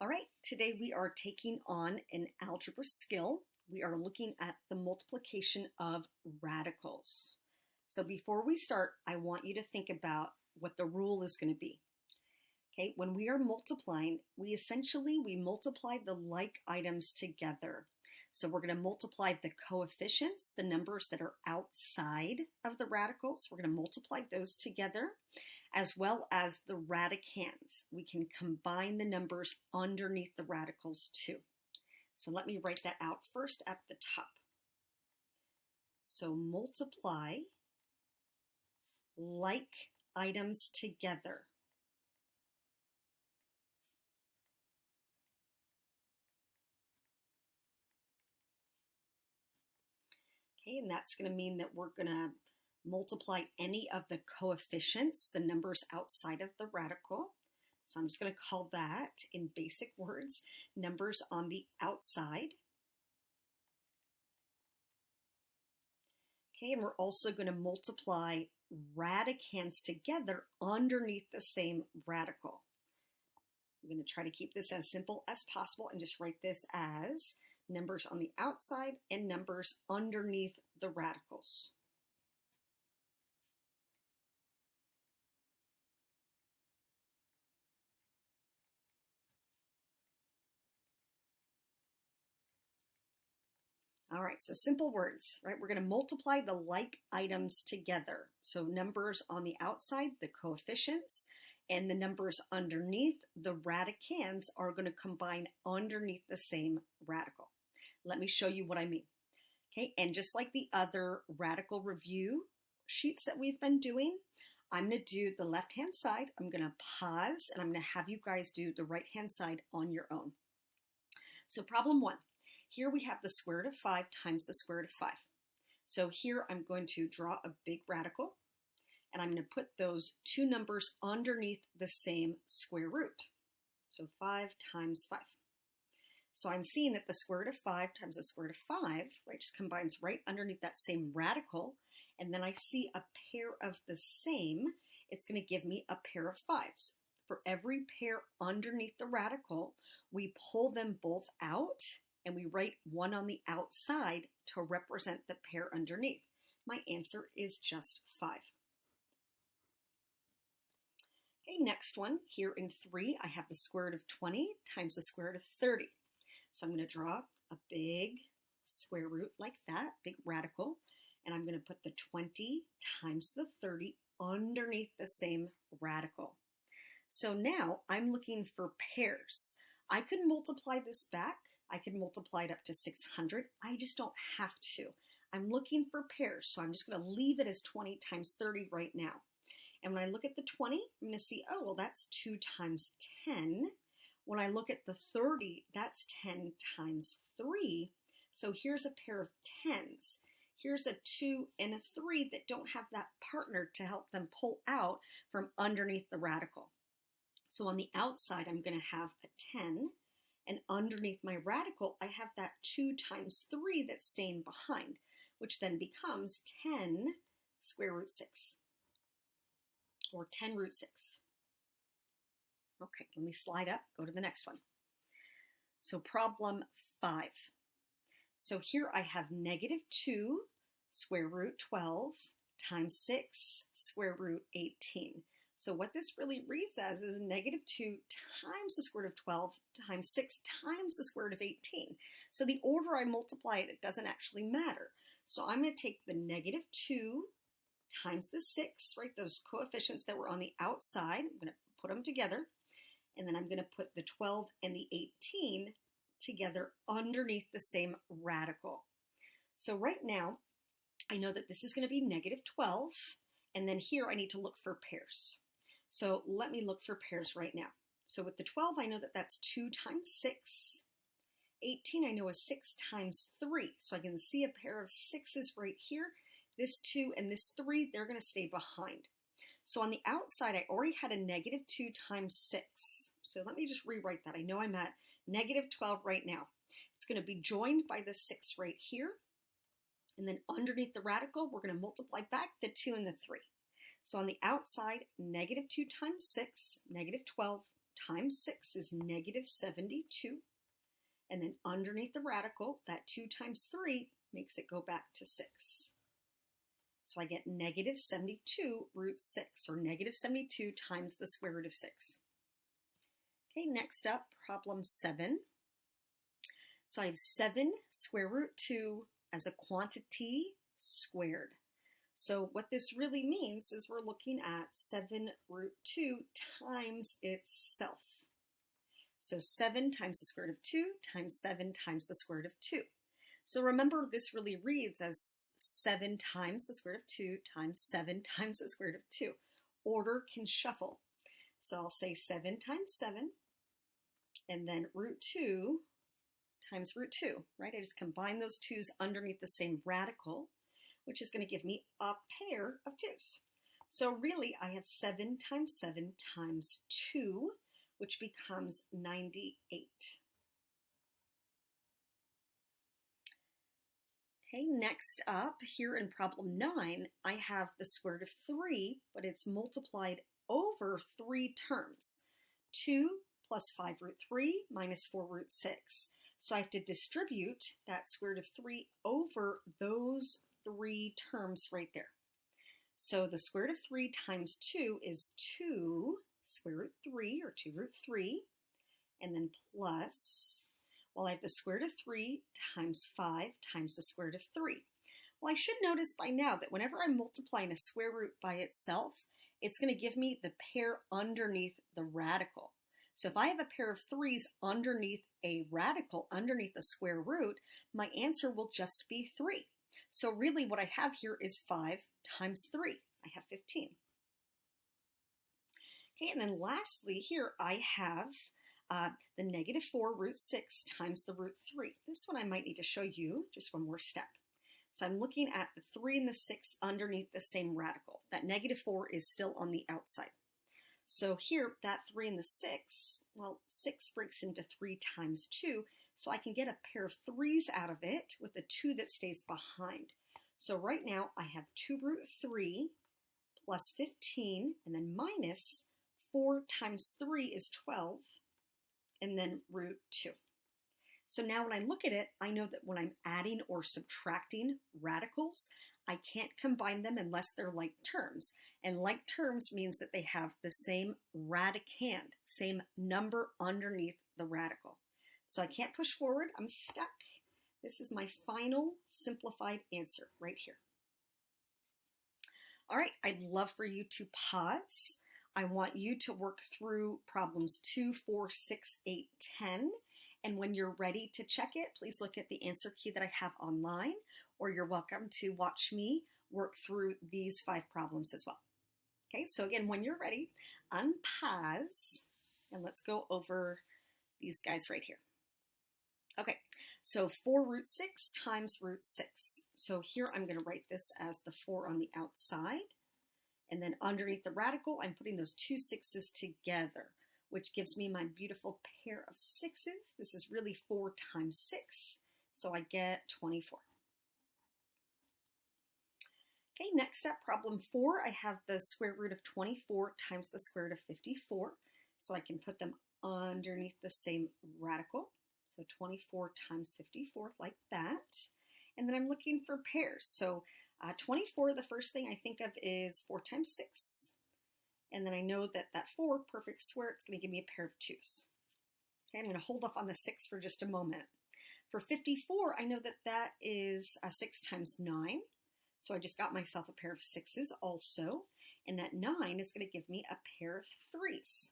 All right, today we are taking on an algebra skill. We are looking at the multiplication of radicals. So before we start, I want you to think about what the rule is going to be. Okay, when we are multiplying, we multiply the like items together. So we're going to multiply the coefficients, the numbers that are outside of the radicals. We're going to multiply those together, as well as the radicands. We can combine the numbers underneath the radicals too. So let me write that out first at the top. So multiply like items together. Okay, and that's going to mean that we're going to multiply any of the coefficients, the numbers outside of the radical. So I'm just going to call that, in basic words, numbers on the outside. Okay, and we're also going to multiply radicands together underneath the same radical. I'm going to try to keep this as simple as possible and just write this as numbers on the outside and numbers underneath the radicals. All right, so simple words, right? We're going to multiply the like items together. So numbers on the outside, the coefficients, and the numbers underneath, the radicands, are going to combine underneath the same radical. Let me show you what I mean. Okay, and just like the other radical review sheets that we've been doing, I'm going to do the left-hand side. I'm going to pause, and I'm going to have you guys do the right-hand side on your own. So problem 1. Here we have the square root of 5 times the square root of 5. So here I'm going to draw a big radical, and I'm going to put those two numbers underneath the same square root. So 5 times 5. So I'm seeing that the square root of 5 times the square root of 5, right, just combines right underneath that same radical, and then I see a pair of the same. It's going to give me a pair of 5s. For every pair underneath the radical, we pull them both out, and we write one on the outside to represent the pair underneath. My answer is just 5. Okay, next one. Here in 3, I have the square root of 20 times the square root of 30. So I'm going to draw a big square root like that, big radical, and I'm going to put the 20 times the 30 underneath the same radical. So now I'm looking for pairs. I could multiply this back. I could multiply it up to 600. I just don't have to. I'm looking for pairs, so I'm just going to leave it as 20 times 30 right now. And when I look at the 20, I'm going to see, oh, well, that's 2 times 10. When I look at the 30, that's 10 times 3. So here's a pair of 10s. Here's a 2 and a 3 that don't have that partner to help them pull out from underneath the radical. So on the outside, I'm going to have a 10. And underneath my radical, I have that 2 times 3 that's staying behind, which then becomes 10 square root 6, or 10 root 6. Okay, let me slide up, go to the next one. So problem 5. So here I have negative 2 square root 12 times 6 square root 18. So what this really reads as is negative 2 times the square root of 12 times 6 times the square root of 18. So the order I multiply it, it doesn't actually matter. So I'm going to take the negative 2 times the 6, right, those coefficients that were on the outside, I'm going to put them together, and then I'm going to put the 12 and the 18 together underneath the same radical. So right now, I know that this is going to be negative 12, and then here I need to look for pairs. So let me look for pairs right now. So with the 12, I know that that's 2 times 6. 18 I know is 6 times 3. So I can see a pair of 6s right here. This 2 and this 3, they're going to stay behind. So on the outside, I already had a negative 2 times 6. So let me just rewrite that. I know I'm at negative 12 right now. It's going to be joined by the 6 right here. And then underneath the radical, we're going to multiply back the 2 and the 3. So on the outside, negative 2 times 6, negative 12 times 6 is negative 72. And then underneath the radical, that 2 times 3 makes it go back to 6. So I get negative 72 root 6, or negative 72 times the square root of 6. Okay, next up, problem 7. So I have 7 square root 2 as a quantity squared. So what this really means is we're looking at 7 root 2 times itself. So 7 times the square root of 2 times 7 times the square root of 2. So remember, this really reads as 7 times the square root of 2 times 7 times the square root of 2. Order can shuffle. So I'll say 7 times 7, and then root 2 times root 2, right? I just combine those 2's underneath the same radical, which is going to give me a pair of 2's. So really, I have 7 times 7 times 2, which becomes 98. Okay, next up, here in problem 9, I have the square root of 3, but it's multiplied over 3 terms. 2 plus 5 root 3 minus 4 root 6. So I have to distribute that square root of 3 over those 3 terms right there. So the square root of 3 times 2 is 2 square root 3, or 2 root 3, and then plus, well, I have the square root of 3 times 5 times the square root of 3. Well, I should notice by now that whenever I'm multiplying a square root by itself, it's going to give me the pair underneath the radical. So if I have a pair of 3's underneath a radical, underneath a square root, my answer will just be 3. So really what I have here is 5 times 3. I have 15. Okay, and then lastly here I have the negative 4 root 6 times the root 3. This one I might need to show you just one more step. So I'm looking at the 3 and the 6 underneath the same radical. That negative 4 is still on the outside. So here, that 3 and the 6, well, 6 breaks into 3 times 2, so I can get a pair of 3's out of it with a 2 that stays behind. So right now, I have 2 root 3 plus 15, and then minus 4 times 3 is 12, and then root 2. So now when I look at it, I know that when I'm adding or subtracting radicals, I can't combine them unless they're like terms. And like terms means that they have the same radicand, same number underneath the radical. So I can't push forward, I'm stuck. This is my final simplified answer right here. All right, I'd love for you to pause. I want you to work through problems 2, 4, 6, 8, 10. And when you're ready to check it, please look at the answer key that I have online, or you're welcome to watch me work through these 5 problems as well. Okay, so again, when you're ready, unpause, and let's go over these guys right here. Okay, so 4 root 6 times root 6. So here I'm going to write this as the 4 on the outside, and then underneath the radical, I'm putting those 2 6's together, which gives me my beautiful pair of 6's. This is really 4 times 6, so I get 24. Okay, next up, problem 4, I have the square root of 24 times the square root of 54, so I can put them underneath the same radical. So 24 times 54, like that. And then I'm looking for pairs. So 24, the first thing I think of is 4 times 6. And then I know that that 4, perfect square, it's going to give me a pair of 2's. Okay, I'm going to hold off on the 6 for just a moment. For 54, I know that that is 6 times 9. So I just got myself a pair of 6's also. And that 9 is going to give me a pair of 3's.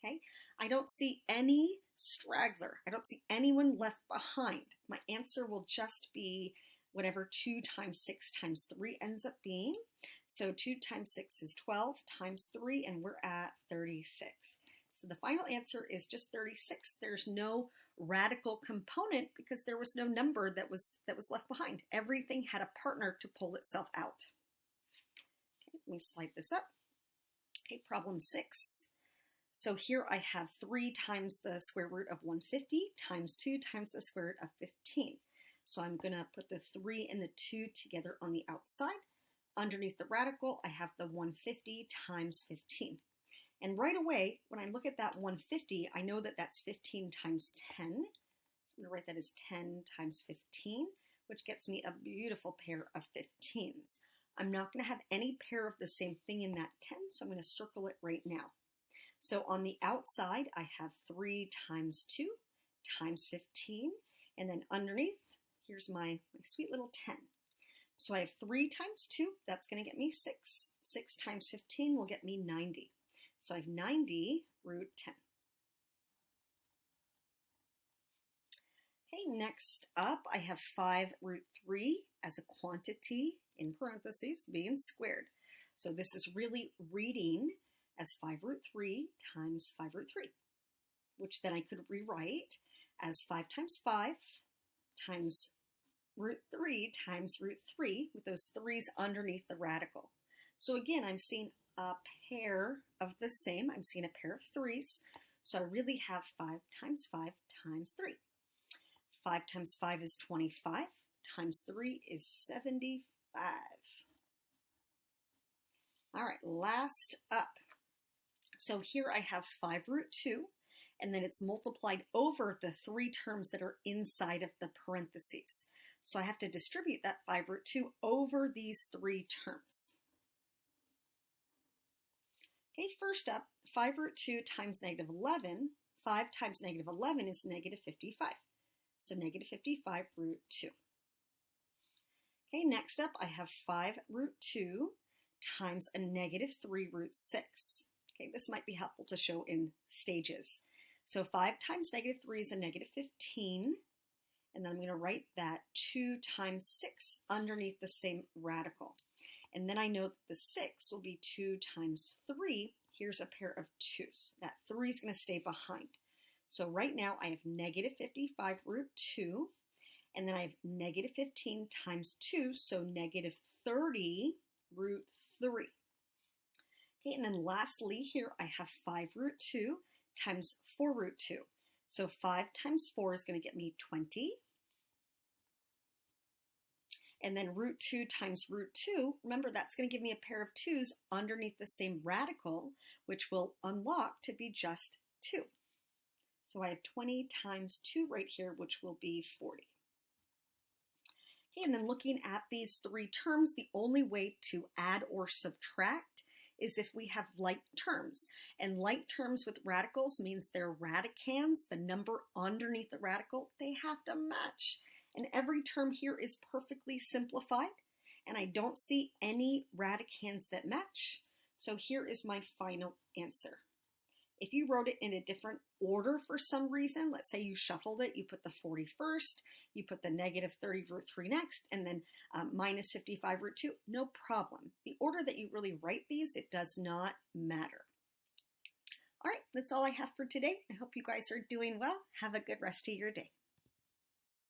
Okay, I don't see any straggler. I don't see anyone left behind. My answer will just be whatever 2 times 6 times 3 ends up being. So 2 times 6 is 12 times 3, and we're at 36. So the final answer is just 36. There's no radical component because there was no number that was left behind. Everything had a partner to pull itself out. Okay, let me slide this up. Okay, problem 6. So here I have 3 times the square root of 150 times 2 times the square root of 15. So I'm going to put the 3 and the 2 together on the outside. Underneath the radical, I have the 150 times 15. And right away, when I look at that 150, I know that that's 15 times 10. So I'm going to write that as 10 times 15, which gets me a beautiful pair of 15s. I'm not going to have any pair of the same thing in that 10, so I'm going to circle it right now. So on the outside, I have 3 times 2 times 15, and then underneath, here's my sweet little 10. So I have 3 times 2, that's going to get me 6. 6 times 15 will get me 90. So I have 90 root 10. Okay, next up, I have 5 root 3 as a quantity, in parentheses, being squared. So this is really reading as 5 root 3 times 5 root 3, which then I could rewrite as 5 times 5 times root 3 times root 3, with those 3's underneath the radical. So again, I'm seeing a pair of the same. I'm seeing a pair of 3's. So I really have 5 times 5 times 3. 5 times 5 is 25, times 3 is 75. All right, last up. So here I have 5 root 2, and then it's multiplied over the 3 terms that are inside of the parentheses. So I have to distribute that 5 root 2 over these 3 terms. Okay, first up, 5 root 2 times negative 11. 5 times negative 11 is negative 55. So negative 55 root 2. Okay, next up, I have 5 root 2 times a negative 3 root 6. Okay, this might be helpful to show in stages. So 5 times negative 3 is a negative 15. And then I'm going to write that 2 times 6 underneath the same radical. And then I know that the 6 will be 2 times 3. Here's a pair of 2's. That 3 is going to stay behind. So right now I have negative 55 root 2. And then I have negative 15 times 2, so negative 30 root 3. Okay, and then lastly here I have 5 root 2 times 4 root 2. So 5 times 4 is going to get me 20. And then root 2 times root 2, remember that's going to give me a pair of 2's underneath the same radical, which will unlock to be just 2. So I have 20 times 2 right here, which will be 40. Okay, and then looking at these 3 terms, the only way to add or subtract is if we have like terms. And like terms with radicals means they're radicands. The number underneath the radical, they have to match. And every term here is perfectly simplified. And I don't see any radicands that match. So here is my final answer. If you wrote it in a different order for some reason, let's say you shuffled it, you put the 40 first, you put the negative 30 root 3 next, and then minus 55 root 2, no problem. The order that you really write these, it does not matter. All right, that's all I have for today. I hope you guys are doing well. Have a good rest of your day.